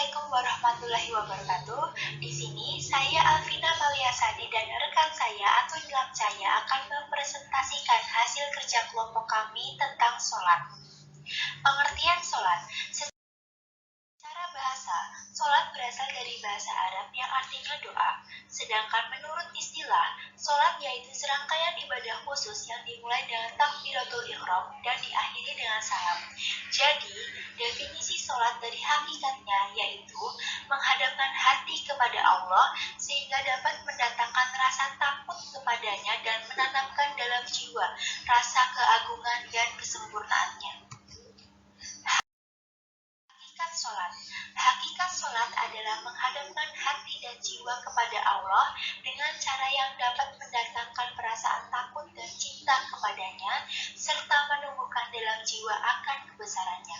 Assalamualaikum warahmatullahi wabarakatuh. Di sini saya Alvina Maliasadi dan rekan saya Atun Ilham Cahya akan mempresentasikan hasil kerja kelompok kami tentang sholat. Pengertian sholat. Secara bahasa, sholat berasal dari bahasa Arab yang artinya doa. Sedangkan menurut istilah, sholat yaitu serangkaian ibadah khusus yang dimulai dengan takbiratul ihram dan diakhiri dengan salam. Jadi, definisi sholat dari hakikatnya yaitu menghadapkan hati kepada Allah sehingga dapat mendatangkan rasa takut kepadanya dan menanamkan dalam jiwa rasa keagungan dan kesempurnaannya. Hakikat sholat adalah menghadapkan hati dan jiwa kepada Allah dengan cara yang dapat mendatangkan perasaan takut dan cinta kepadanya, serta menumbuhkan dalam jiwa akan kebesarannya.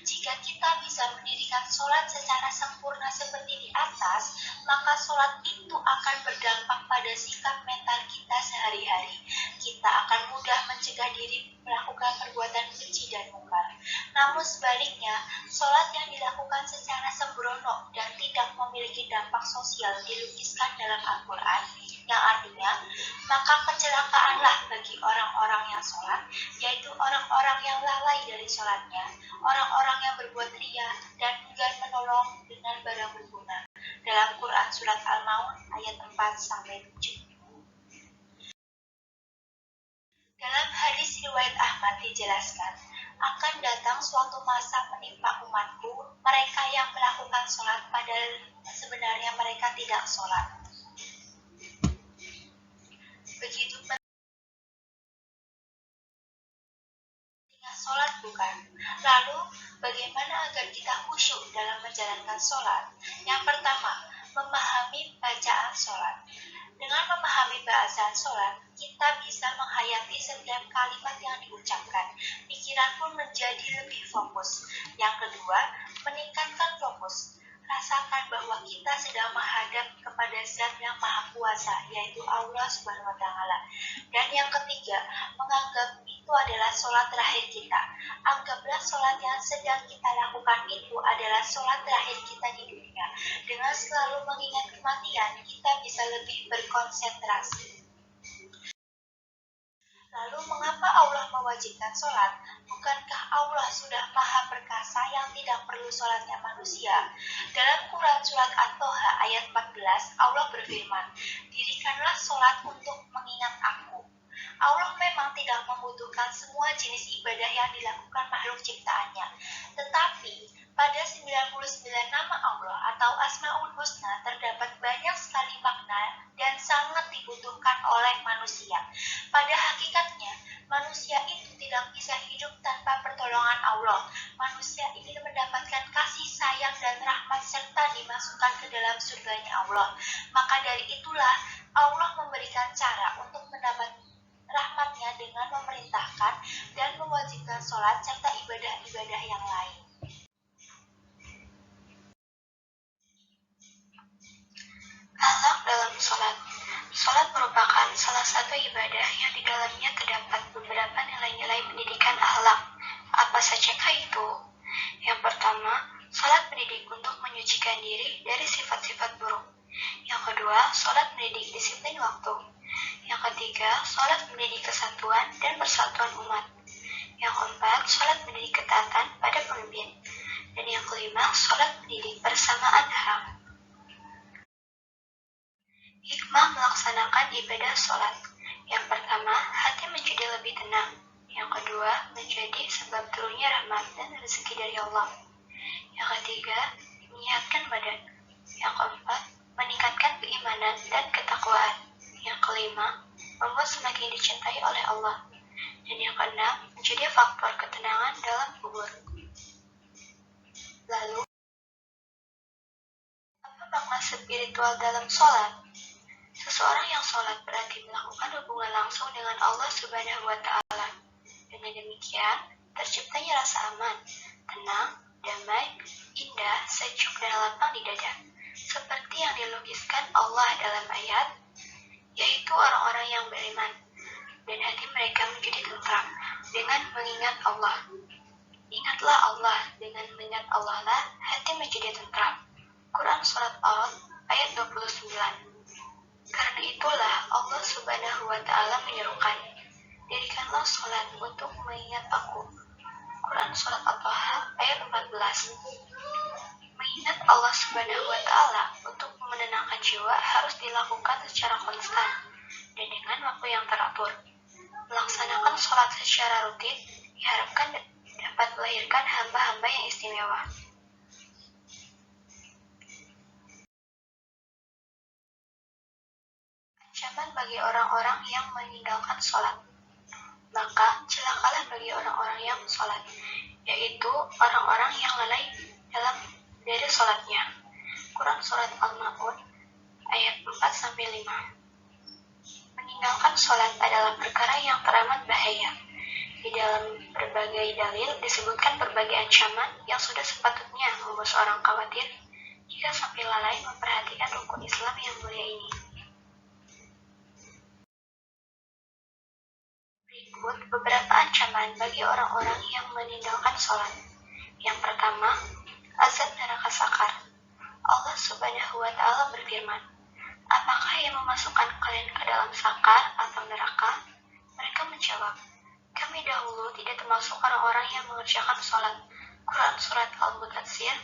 Jika kita bisa mendirikan sholat secara sempurna seperti di atas, maka sholat itu akan berdampak pada sikap mental kita sehari-hari. Kita akan mudah mencegah diri melakukan perbuatan keji dan mungkar. Namun sebaliknya, sholat yang dilakukan secara sembrono dan tidak memiliki dampak sosial dilukiskan dalam Al-Quran, yang artinya, maka kecelakaanlah bagi orang-orang yang sholat, yaitu orang-orang yang lalai dari sholatnya, orang-orang yang berbuat ria dan enggan menolong dengan barang berguna. Dalam Quran Surat Al-Maun ayat 4-7. Dalam hadis riwayat Ahmad dijelaskan, akan datang suatu masa menimpa umatku, mereka yang melakukan sholat padahal sebenarnya mereka tidak sholat. Begitu pentingnya sholat bukan? Lalu, bagaimana agar kita khusyuk dalam menjalankan sholat? Yang pertama, memahami bacaan sholat. Dengan memahami bacaan sholat, kita bisa menghayati setiap kalimat yang diucapkan. Pikiran pun menjadi lebih fokus. Yang kedua, meningkatkan fokus. Rasakan bahwa kita sedang menghadap kepada Zat yang Maha Kuasa, yaitu Allah Subhanahu wa Ta'ala. Dan yang ketiga, menganggap itu adalah sholat terakhir kita. Anggaplah sholat yang sedang kita lakukan itu adalah sholat terakhir kita di dunia. Dengan selalu mengingat kematian, kita bisa lebih berkonsentrasi. Lalu mengapa Allah mewajibkan sholat? Bukankah Allah sudah Maha Perkasa yang tidak perlu sholatnya manusia? Dalam Quran Surat At-Toha ayat 14, Allah berfirman, dirikanlah sholat untuk mengingat aku. Allah memang tidak membutuhkan semua jenis ibadah yang dilakukan makhluk ciptaannya. Tetapi, pada 99 nama Allah atau Asmaul Husna terdapat banyak sekali makna dan sangat dibutuhkan oleh manusia. Pada hakikatnya, manusia itu tidak bisa hidup tanpa pertolongan Allah. Manusia ingin mendapatkan kasih sayang dan rahmat serta dimasukkan ke dalam surganya Allah. Maka dari itulah Allah memberikan cara untuk mendapat rahmatnya dengan memerintahkan dan mewajibkan sholat serta ibadah-ibadah yang lain. Akhlak dalam sholat. Sholat merupakan salah satu ibadah yang di dalamnya terdapat beberapa nilai-nilai pendidikan akhlak. Apa sajakah itu? Yang pertama, sholat mendidik untuk menyucikan diri dari sifat-sifat buruk. Yang kedua, sholat mendidik disiplin waktu. Yang ketiga, sholat mendidik kesatuan dan persatuan umat. Yang keempat, sholat mendidik ketaatan pada pemimpin. Dan yang kelima, sholat mendidik persamaan hak. Hikmah melaksanakan ibadah sholat. Yang pertama, hati menjadi lebih tenang. Yang kedua, menjadi sebab turunnya rahmat dan rezeki dari Allah. Yang ketiga, menyehatkan badan. Yang keempat, meningkatkan keimanan dan ketakwaan. Yang kelima, membuat semakin dicintai oleh Allah. Dan yang keenam, menjadi faktor ketenangan dalam kubur. Lalu, apa makna spiritual dalam sholat? Seseorang yang sholat berarti melakukan hubungan langsung dengan Allah Subhanahu wa Ta'ala. Dengan demikian, terciptanya rasa aman, tenang, damai, indah, sejuk, dan lapang di dada. Seperti yang dilukiskan Allah dalam ayat, yaitu orang-orang yang beriman, dan hati mereka menjadi tentram dengan mengingat Allah. Ingatlah Allah, dengan mengingat Allah lah hati menjadi tentram. Surat Al ayat 29. Karena itulah Allah Subhanahu wa Ta'ala menyerukan, dirikanlah sholat untuk mengingat Aku. Quran Surat At-Taha ayat 14. Mengingat Allah Subhanahu wa Ta'ala untuk menenangkan jiwa harus dilakukan secara konstan dan dengan waktu yang teratur. Melaksanakan sholat secara rutin diharapkan dapat melahirkan hamba-hamba yang istimewa. Ancaman bagi orang-orang yang meninggalkan sholat. Maka celakalah bagi orang-orang yang sholat, yaitu orang-orang yang lalai dari sholatnya. Quran Surat Al-Ma'un ayat 4-5. Meninggalkan sholat adalah perkara yang teramat bahaya. Di dalam berbagai dalil disebutkan berbagai ancaman yang sudah sepatutnya membuat seorang khawatir jika sampai lalai memperhatikan rukun Islam yang mulia ini. Berikut beberapa ancaman bagi orang-orang yang meninggalkan sholat. Yang pertama, azab neraka sakar. Allah Subhanahu wa Ta'ala berfirman, apakah yang memasukkan kalian ke dalam sakar atau neraka? Mereka menjawab, kami dahulu tidak termasuk orang-orang yang mengerjakan sholat. Quran Surat Al-Mudaththir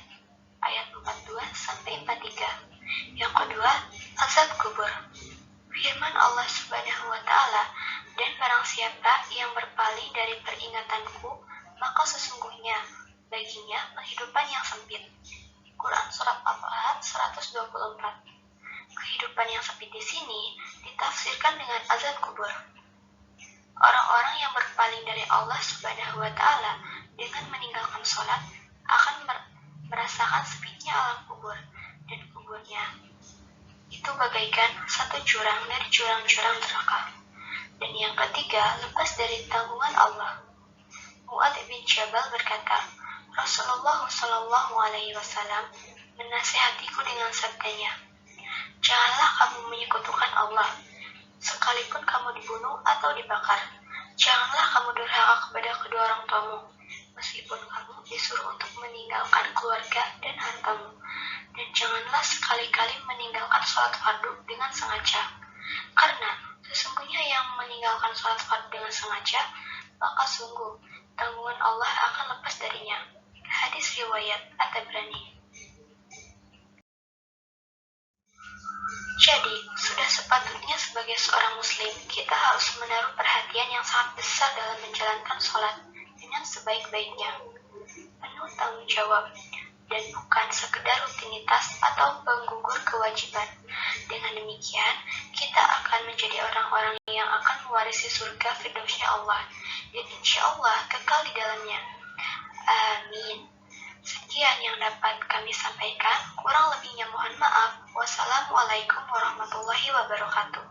ayat 42-43. Yang kedua, azab kubur. Firman Allah Subhanahu wa Ta'ala, dan barang siapa yang berpaling dari peringatanku, maka sesungguhnya baginya penghidupan yang sempit. Quran Surat Al-Taha 124. Kehidupan yang sempit di sini ditafsirkan dengan azab kubur. Orang-orang yang berpaling dari Allah Subhanahu wa Ta'ala dengan meninggalkan sholat akan merasakan sempitnya alam kubur, dan kuburnya itu bagaikan satu jurang dari jurang-jurang neraka. Dan yang ketiga, lepas dari tanggungan Allah. Mu'adz bin Jabal berkata, Rasulullah Shallallahu Alaihi Wasallam menasihatiku dengan sabdanya, janganlah kamu menyekutukan Allah, sekalipun kamu dibunuh atau dibakar. Janganlah kamu durhaka kepada kedua orang tuamu, meskipun kamu disuruh untuk meninggalkan keluarga dan hartamu. Dan janganlah sekali-kali meninggalkan sholat fardu dengan sengaja. Karena sesungguhnya yang meninggalkan sholat fardu dengan sengaja, maka sungguh tanggungan Allah akan lepas darinya. Hadis riwayat At-Tabrani. Jadi, sudah sepatutnya sebagai seorang muslim, kita harus menaruh perhatian yang sangat besar dalam menjalankan sholat dengan sebaik-baiknya, penuh tanggung jawab, dan bukan sekedar rutinitas atau penggugur kewajiban. Dengan demikian, kita akan menjadi orang-orang yang akan mewarisi surga firdausnya Allah, dan insya Allah kekal di dalamnya. Amin. Sekian yang dapat kami sampaikan, kurang lebihnya mohon maaf. Wassalamualaikum warahmatullahi wabarakatuh.